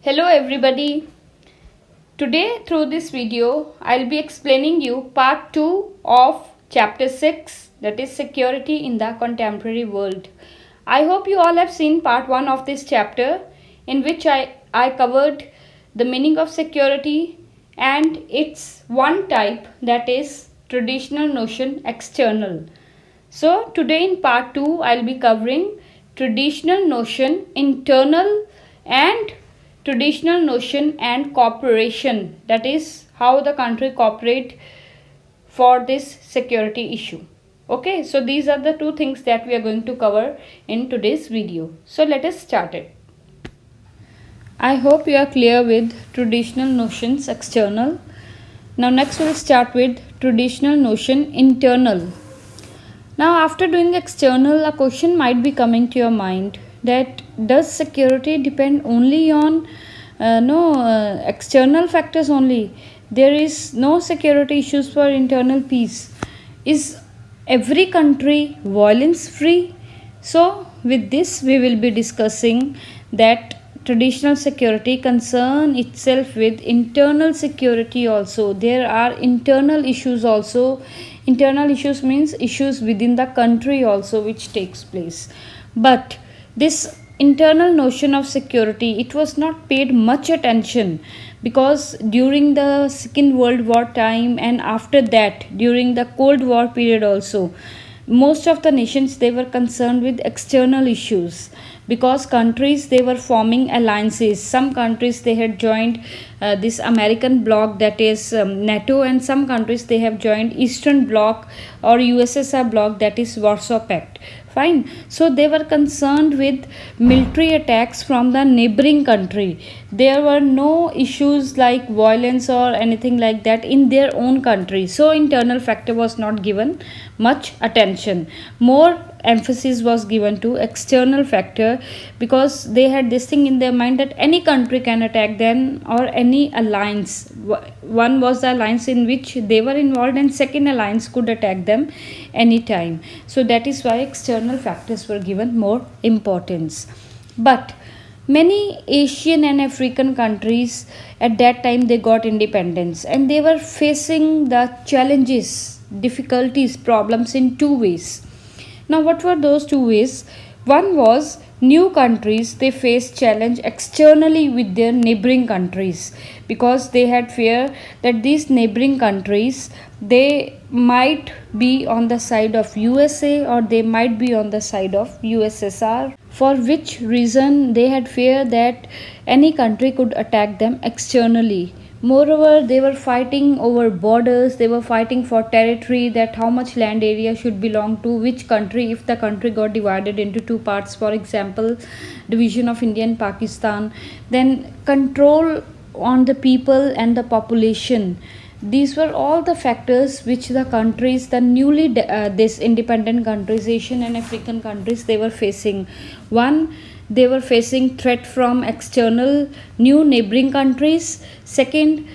Hello everybody. Today through this video I'll be explaining you part 2 of chapter 6, that is security in the contemporary world. I hope you all have seen part 1 of this chapter, in which I covered the meaning of security and its one type, that is traditional notion external. So today in part 2 I'll be covering traditional notion internal and traditional notion and cooperation, that is how the country cooperate for this security issue. Okay, so these are the two things that we are going to cover in today's video. So let us start it. I hope you are clear with traditional notions external. Now next we'll start with traditional notion internal. Now after doing external, a question might be coming to your mind that does security depend only on external factors only? There is no security issues for internal peace. Is every country violence free? So with this we will be discussing that traditional security concern itself with internal security also. There are internal issues also. Internal issues means issues within the country also which takes place. But this internal notion of security, it was not paid much attention, because during the Second World War time and after that during the Cold War period also, most of the nations, they were concerned with external issues, because countries, they were forming alliances. Some countries, they had joined this American bloc, that is NATO, and some countries, they have joined Eastern Bloc or USSR bloc, that is Warsaw Pact. Fine. So they were concerned with military attacks from the neighboring country. There were no issues like violence or anything like that in their own country. So internal factor was not given much attention. More emphasis was given to external factor, because they had this thing in their mind that any country can attack them, or any alliance. One was the alliance in which they were involved, and second alliance could attack them anytime. So that is why external factors were given more importance. But many Asian and African countries at that time, they got independence, and they were facing the challenges, difficulties, problems in two ways. Now what were those two ways? One was new countries, they faced challenge externally with their neighboring countries, because they had fear that these neighboring countries, they might be on the side of USA, or they might be on the side of USSR, for which reason they had fear that any country could attack them externally. Moreover, they were fighting over borders, they were fighting for territory, that how much land area should belong to which country if the country got divided into two parts. For example, division of India and Pakistan. Then control on the people and the population. These were all the factors which the countries, the newly this independent countries, Asian and African countries, they were facing. One, they were facing threat from external new neighboring countries. Second,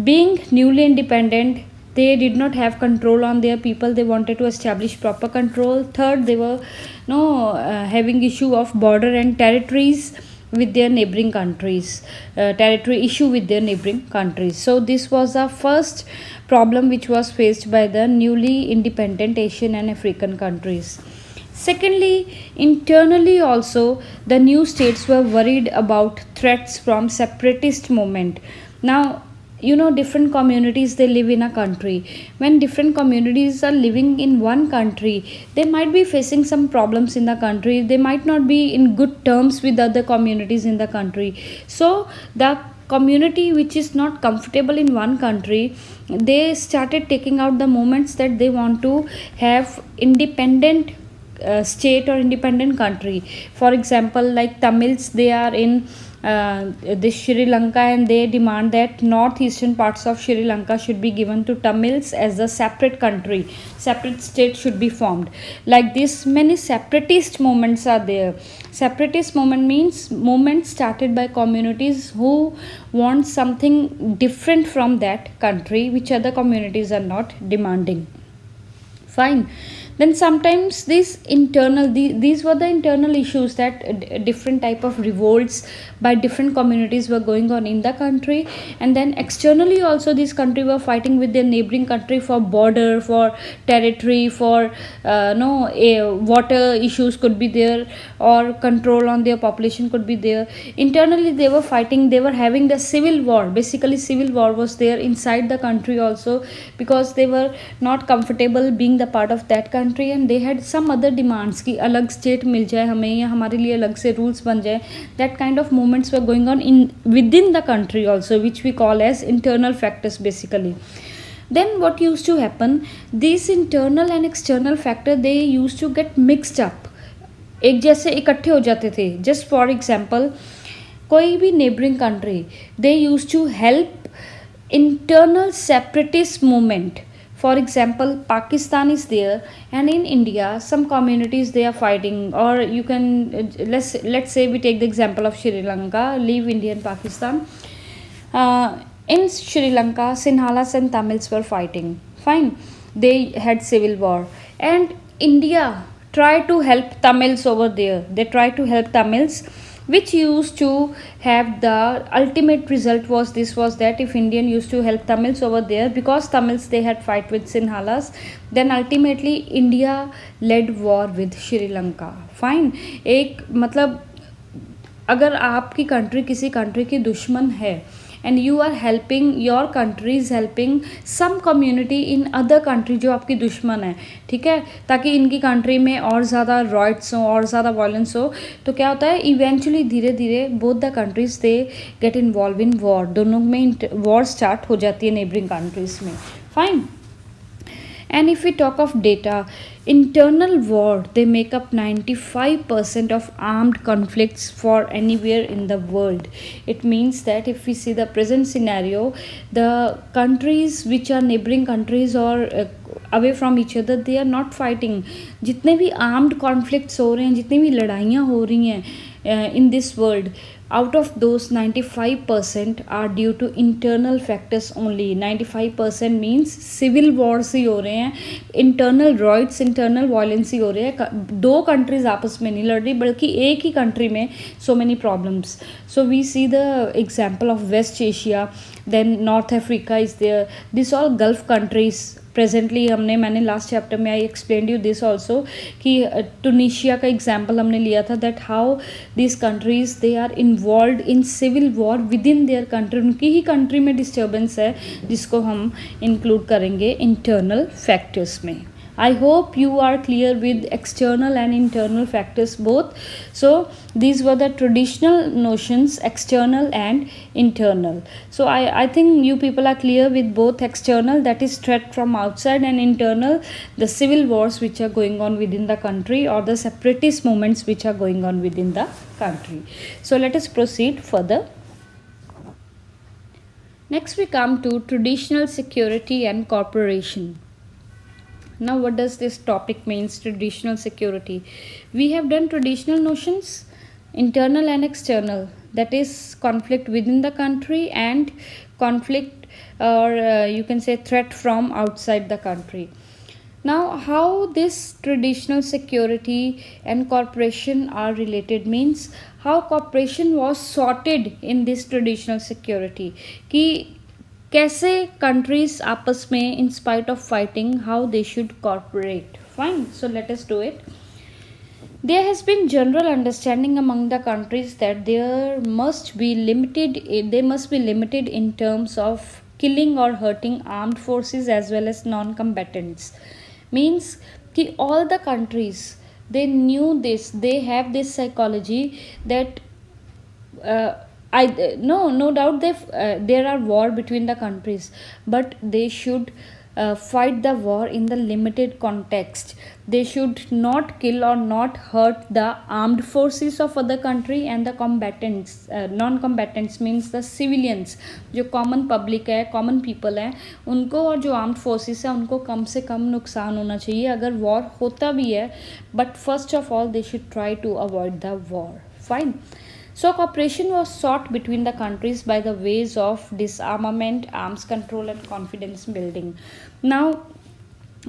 being newly independent, they did not have control on their people, they wanted to establish proper control. Third, they were having issue of border and territories with their neighboring countries, territory issue with their neighboring countries. So this was the first problem which was faced by the newly independent Asian and African countries. Secondly, internally also, the new states were worried about threats from separatist movement. Now, different communities, they live in a country. When different communities are living in one country, they might be facing some problems in the country. They might not be in good terms with other communities in the country. So the community which is not comfortable in one country, they started taking out the moments that they want to have independent state or independent country. For example, like Tamils, they are in this Sri Lanka, and they demand that northeastern parts of Sri Lanka should be given to Tamils as a separate country, separate state should be formed. Like this, many separatist movements are there. Separatist movement means movement started by communities who want something different from that country, which other communities are not demanding. Fine. Then sometimes these were the internal issues, that different type of revolts by different communities were going on in the country. And then externally also these country were fighting with their neighboring country for border, for territory, for no water issues could be there, or control on their population could be there. Internally they were fighting, they were having the civil war. Basically civil war was there inside the country also, because they were not comfortable being the part of that country, and they had some other demands कि अलग state मिल जाए हमें, या हमारे लिए अलग से rules बन जाए. That kind of movements were going on in within the country also, which we call as internal factors basically. Then what used to happen, these internal and external factor, they used to get mixed up, एक जैसे इकट्ठे हो जाते थे. Just for example, कोई भी neighbouring country, they use to help internal separatist movement. For example, Pakistan is there, and in India some communities they are fighting. Or you can let's say we take the example of Sri Lanka, leave India and Pakistan. In Sri Lanka, Sinhalas and Tamils were fighting. Fine, they had civil war, and India tried to help Tamils over there. They tried to help Tamils, which used to have the ultimate result was that if Indian used to help Tamils over there, because Tamils they had fight with Sinhalas, then ultimately India led war with Sri Lanka. Fine, एक मतलब अगर आपकी country किसी country की दुश्मन है, and you are helping, your country is helping some community in other country जो आपकी दुश्मन है, ठीक है, ताकि इनकी कंट्री में और ज़्यादा रॉयट्स हो और ज़्यादा वायलेंस हो, तो क्या होता है इवेंचुअली धीरे धीरे both the countries they get involve in war. दोनों में वॉर स्टार्ट हो जाती है नेबरिंग कंट्रीज में. Fine. And if we talk of data, internal war, they make up 95% of armed conflicts for anywhere in the world. It means that if we see the present scenario, the countries which are neighboring countries or away from each other, they are not fighting. जितने भी armed conflicts हो रहे हैं, जितनी भी लड़ाइयाँ हो रही हैं in this world, out of those 95% are due to internal factors only. 95% means civil wars ही हो रहे हैं, internal riots, internal violence ही हो रहे हैं. दो countries आपस में नहीं लड़ रही, बल्कि एक ही country में so many problems. So we see the example of West Asia, then North Africa is there. These all Gulf countries. Presently मैंने लास्ट चैप्टर में I explain you this also कि टूनिशिया का एग्जाम्पल हमने लिया था, that how this countries they are involve in civil war within their country. उनकी ही country में डिस्टर्बेंस है, जिसको हम इंक्लूड करेंगे इंटरनल फैक्टर्स में. I hope you are clear with external and internal factors both. So these were the traditional notions, external and internal. So I think you people are clear with both external, that is threat from outside, and internal, the civil wars which are going on within the country, or the separatist movements which are going on within the country. So let us proceed further. Next we come to traditional security and cooperation. Now what does this topic means, traditional security? We have done traditional notions, internal and external, that is conflict within the country and conflict, or you can say threat from outside the country. Now how this traditional security and cooperation are related means how cooperation was sorted in this traditional security, कि कैसे countries आपस में in spite of fighting how they should corporate. Fine, so let us do it. There has been general understanding among the countries that they must be limited in terms of killing or hurting armed forces as well as non-combatants. Means कि all the countries, they knew this, they have this psychology that no doubt there are war between the countries, but they should fight the war in the limited context. They should not kill or not hurt the armed forces of other country and the combatants. Non-combatants means the civilians, जो common public है, common people है, उनको और जो armed forces है उनको कम से कम नुकसान होना चाहिए अगर war होता भी है, but first of all they should try to avoid the war. Fine. So cooperation was sought between the countries by the ways of disarmament, arms control and confidence building. Now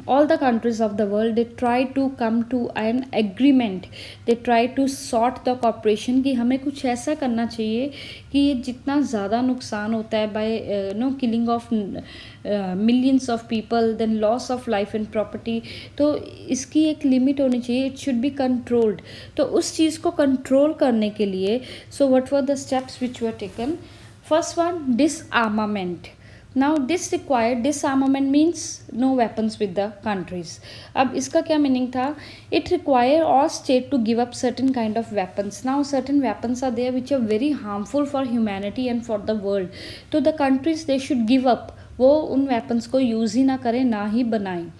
all the countries of the world, they try to come to an agreement, they try to sort the cooperation कि हमें कुछ ऐसा करना चाहिए कि ये जितना ज़्यादा नुकसान होता है by killing of millions of people, then loss of life and property, तो इसकी एक लिमिट होनी चाहिए, इट शुड बी कंट्रोल्ड। तो उस चीज़ को कंट्रोल करने के लिए so what were the steps which were taken? First one, डिसआर्मामेंट। Now this required disarmament means no weapons with the countries. अब इसका क्या मीनिंग था? It require all state to give up certain kind of weapons. Now certain weapons are there which are very harmful for humanity and for the world. तो the countries they should give up. वो उन weapons को use ही ना करें, ना ही बनाएं।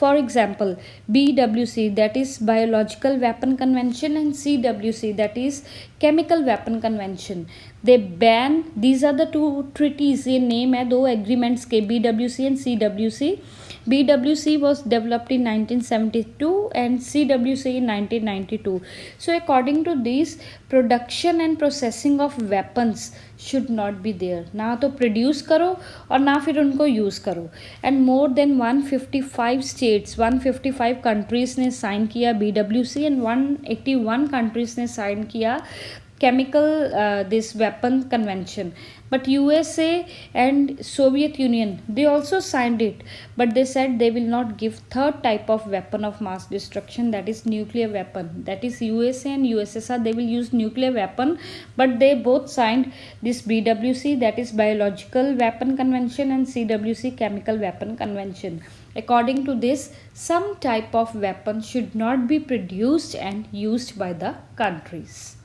For example, BWC, that is Biological Weapon Convention, and CWC, that is Chemical Weapon Convention. They ban, these are the two treaties, ये name है दो agreements के, BWC and CWC. BWC was developed in 1972 and CWC in 1992. So according to these, production and processing of weapons should not be there. ना तो produce करो और ना फिर उनको use करो। And more than 155 states, 155 countries ने sign किया BWC and 181 countries ने sign किया chemical this weapon convention. But USA and Soviet Union, they also signed it, but they said they will not give third type of weapon of mass destruction, that is nuclear weapon. That is USA and USSR, they will use nuclear weapon, but they both signed this BWC, that is Biological Weapon Convention, and CWC, Chemical Weapon Convention. According to this, some type of weapon should not be produced and used by the countries.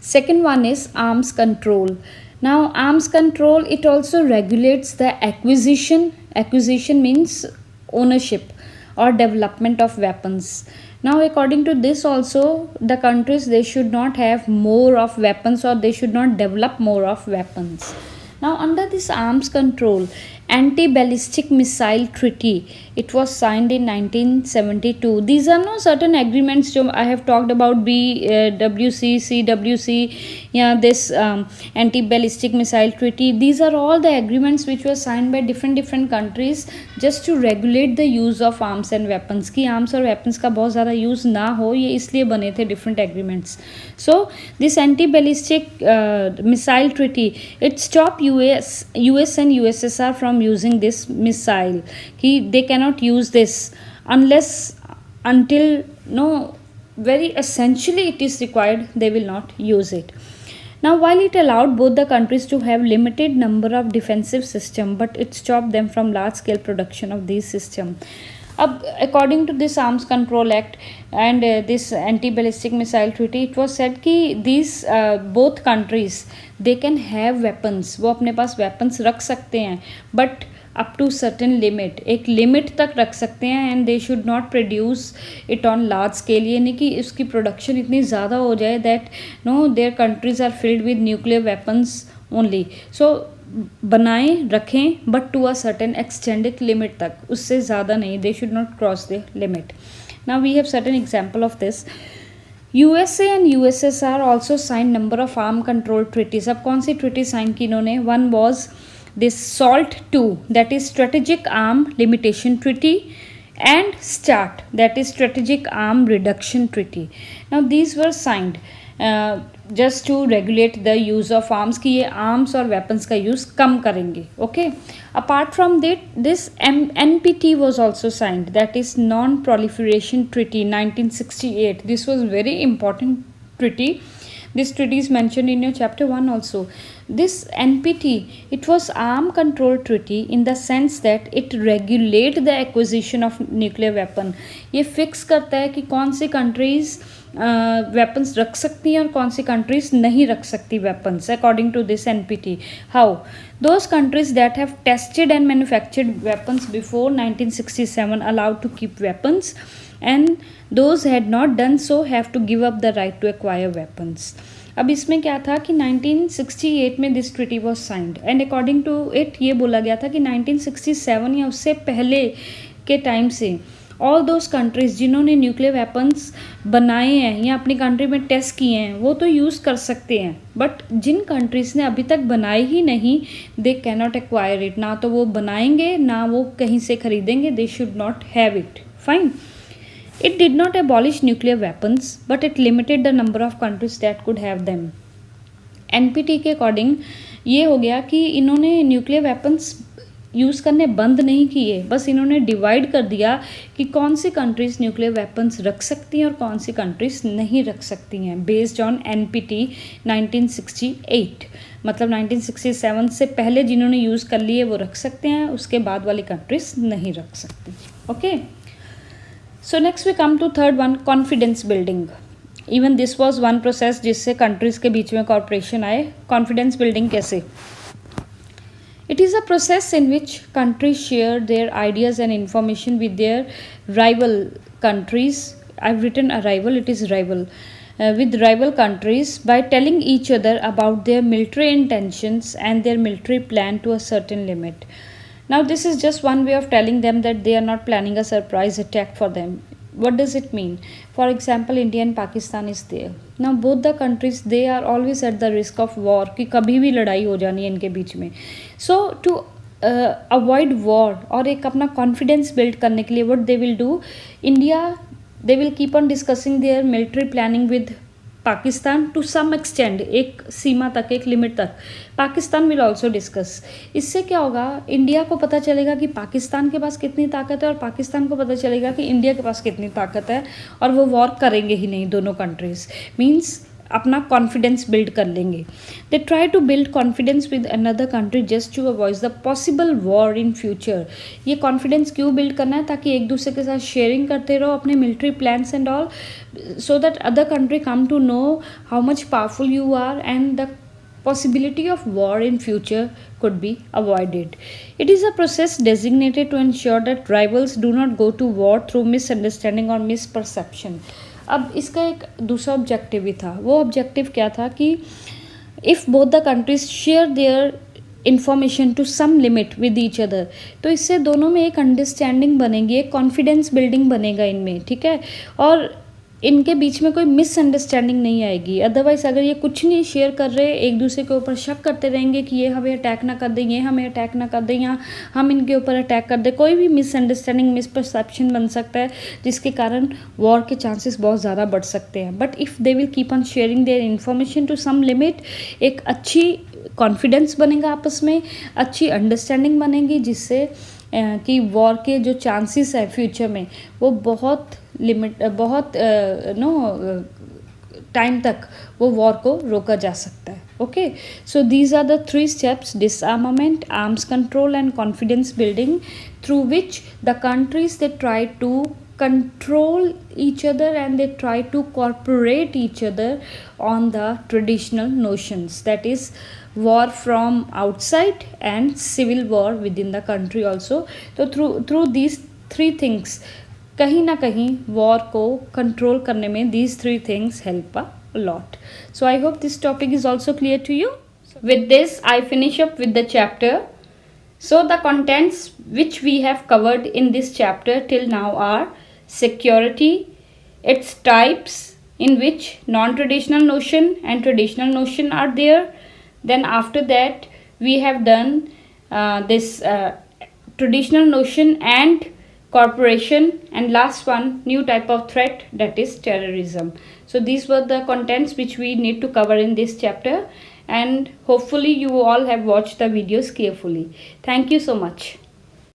Second one is arms control. Now arms control, it also regulates the acquisition. Acquisition means ownership or development of weapons. Now according to this also, the countries, they should not have more of weapons or they should not develop more of weapons. Now under this arms control, anti-ballistic missile treaty, it was signed in 1972. These are no certain agreements जो I have talked about, BWC, CWC, yeah, this anti-ballistic missile treaty. These are all the agreements which were signed by different countries just to regulate the use of arms and weapons. कि arms और weapons का बहुत ज़्यादा use ना हो, ये इसलिए बने थे different agreements. So this anti-ballistic missile treaty, it stopped US and USSR from using this missile. They cannot use this unless until very essentially it is required, they will not use it. Now while it allowed both the countries to have limited number of defensive system, but it stopped them from large scale production of these system. According to this Arms Control Act and this anti-ballistic missile treaty, it was said कि these both countries, they can have weapons, वो अपने पास weapons रख सकते हैं, but up to certain limit, एक limit तक रख सकते हैं, and they should not produce it on large scale. ये नहीं कि इसकी production इतनी ज़्यादा हो जाए that their countries are filled with nuclear weapons only. So बनाएं रखें but to a certain extended limit तक, उससे ज़्यादा नहीं, they should not cross the limit. Now we have certain example of this. USA and USSR also signed number of arm control treaties. अब कौन सी treaty sign की इन्होंने? One was this SALT II, that is Strategic Arm Limitation Treaty, and START, that is Strategic Arm Reduction Treaty. Now these were signed just to regulate the use of arms, कि ये arms और weapons का use कम करेंगे. Okay. Apart from that, this NPT was also signed, that is Non-Proliferation Treaty 1968. This was very important treaty. This treaty is mentioned in your chapter 1 also. This NPT, it was arm control treaty in the sense that it regulate the acquisition of nuclear weapon. ये fix करता है कि कौन सी countries weapons रख सकती हैं और कौन सी countries नहीं रख सकती weapons according to this NPT. How? Those countries that have tested and manufactured weapons before 1967 allowed to keep weapons, and those had not done so have to give up the right to acquire weapons. अब इसमें क्या था कि 1968 में this treaty was signed, and according to it ये बोला गया था कि 1967 या उससे पहले के टाइम से ऑल दोज कंट्रीज जिन्होंने न्यूक्लियर वेपन्स बनाए हैं या अपनी कंट्री में टेस्ट किए हैं वो तो यूज़ कर सकते हैं, बट जिन कंट्रीज़ ने अभी तक बनाए ही नहीं they can not acquire it, ना तो वो बनाएंगे ना वो कहीं से खरीदेंगे, they should not have it. Fine. It did not abolish nuclear weapons, but it limited the number of countries that could have them. NPT के अकॉर्डिंग ये हो गया कि इन्होंने न्यूक्लियर वेपन्स यूज़ करने बंद नहीं किए, बस इन्होंने डिवाइड कर दिया कि कौन सी कंट्रीज़ न्यूक्लियर वेपन्स रख सकती हैं और कौन सी कंट्रीज़ नहीं रख सकती हैं, बेस्ड ऑन NPT 1968. मतलब 1967 से पहले जिन्होंने यूज़ कर लिए वो रख सकते हैं, उसके बाद वाली कंट्रीज़ नहीं रख सकती. Okay. So next we come to third one, confidence building. Even this was one process जिससे countries के बीच में cooperation आए. Confidence building कैसे? It is a process in which countries share their ideas and information with their rival countries. I've written a rival, it is rival. With rival countries by telling each other about their military intentions and their military plan to a certain limit. Now this is just one way of telling them that they are not planning a surprise attack for them. What does it mean? For example, India and Pakistan is there. Now both the countries, they are always at the risk of war कि कभी भी लड़ाई हो जानी है इनके बीच में. So to avoid war और एक अपना confidence build करने के लिए what they will do, India, they will keep on discussing their military planning with Pakistan to some extent, एक सीमा तक, एक लिमिट तक. Pakistan will also discuss. इससे क्या होगा, इंडिया को पता चलेगा कि पाकिस्तान के पास कितनी ताकत है और पाकिस्तान को पता चलेगा कि इंडिया के पास कितनी ताकत है, और वो वॉर करेंगे ही नहीं दोनों कंट्रीज. मीन्स अपना कॉन्फिडेंस बिल्ड कर लेंगे. They try to build confidence with another country just to avoid the possible war in future. ये कॉन्फिडेंस क्यों बिल्ड करना है? ताकि एक दूसरे के साथ शेयरिंग करते रहो अपने military plans and all, so that other country come to know how much powerful you are and the possibility of war in future could be avoided. It is a process designated to ensure that rivals do not go to war through misunderstanding or misperception. अब इसका एक दूसरा objective भी था. वो objective क्या था कि if both the countries share their information to some limit with each other, तो इससे दोनों में एक अंडरस्टैंडिंग बनेगी, एक कॉन्फिडेंस बिल्डिंग बनेगा इनमें. ठीक है. और इनके बीच में कोई मिसअंडरस्टैंडिंग नहीं आएगी. अदरवाइज अगर ये कुछ नहीं शेयर कर रहे, एक दूसरे के ऊपर शक करते रहेंगे कि ये हमें अटैक ना कर दें, ये हमें अटैक ना कर दें, या हम इनके ऊपर अटैक कर दें, कोई भी मिसअंडरस्टैंडिंग, मिसपरसेप्शन बन सकता है जिसके कारण वॉर के चांसेस बहुत ज़्यादा बढ़ सकते हैं. But if they will keep on sharing their information to some limit, एक अच्छी कॉन्फिडेंस बनेगा आपस में, अच्छी अंडरस्टैंडिंग बनेगी, जिससे कि वॉर के जो चांसेस है फ्यूचर में वो बहुत टाइम तक वो वॉर को रोका जा सकता है. Okay. So these are the 3 steps: disarmament, arms control and confidence building, through which the countries they try to control each other and they try to cooperate each other on the traditional notions, that is war from outside and civil war within the country also. So through these 3 things, कहीं ना कहीं war को control करने में these 3 things help a lot. So I hope this topic is also clear to you. With this I finish up with the chapter. So the contents which we have covered in this chapter till now are security, its types, in which non-traditional notion and traditional notion are there. Then after that we have done this traditional notion and cooperation, and last one, new type of threat, that is terrorism. So these were the contents which we need to cover in this chapter, and hopefully you all have watched the videos carefully. Thank you so much.